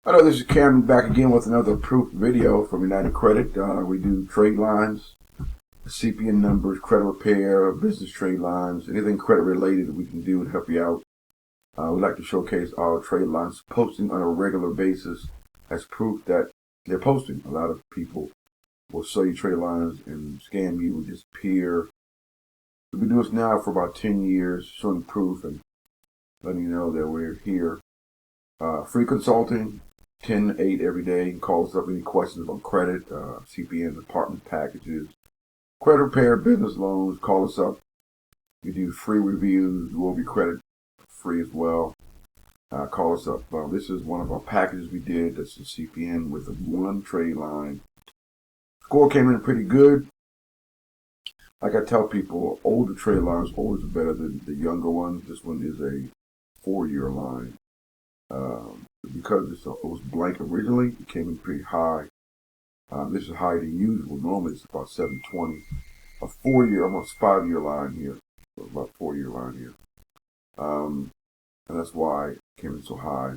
Hello, this is Cameron back again with another proof video from United Credit. We do trade lines, CPN numbers, credit repair, business trade lines, anything credit related that we can do to help you out. We like to showcase our trade lines posting on a regular basis as proof that they're posting. A lot of people will sell you trade lines and scam you and disappear. We've been doing this now for about 10 years, showing proof and letting you know that we're here. Free consulting. 10-8 every day. Call us up any questions about credit, CPN, apartment packages, credit repair, business loans. Call us up. We do free reviews. We'll be credit free as well. Call us up. This is one of our packages we did. That's a CPN with one trade line. Score came in pretty good. Like I tell people, older trade lines always are better than the younger ones. This one is a 4-year line. Because it was blank originally, it came in pretty high. This is higher than usual. Normally it's about 720. A 4-year, almost 5-year line here. So about 4-year line here. And that's why it came in so high.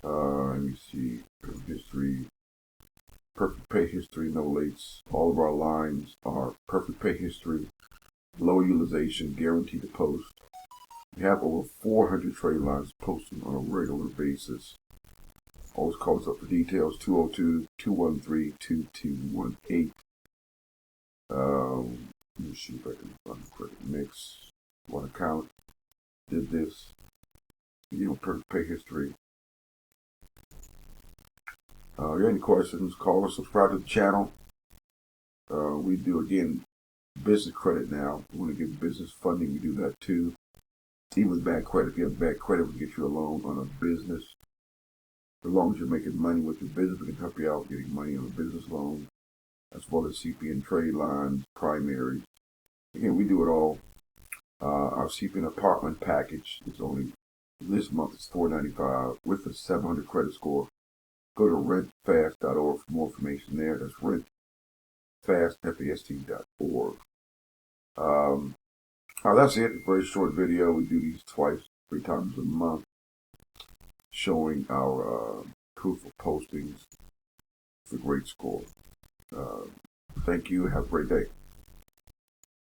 Let me see. History. Perfect pay history, no lates. All of our lines are perfect pay history. Low utilization, guaranteed to post. We have over 400 trade lines posting on a regular basis. Always call us up for details, 202-213-2218. Let me see if I can find the credit mix. One account did this. Perfect pay history. You have any questions, call us, subscribe to the channel. We do, again, business credit now. We want to give business funding, we do that too. Even with bad credit, if you have bad credit, we can get you a loan on a business. As long as you're making money with your business, we can help you out getting money on a business loan, as well as CPN trade lines, primaries. Again, we do it all. Our CPN apartment package is only, this month is $495 with a 700 credit score. Go to rentfast.org for more information there. That's rentfast.org. That's it. A very short video. We do these 3 times a month, showing our proof of postings. It's a great score. Thank you. Have a great day.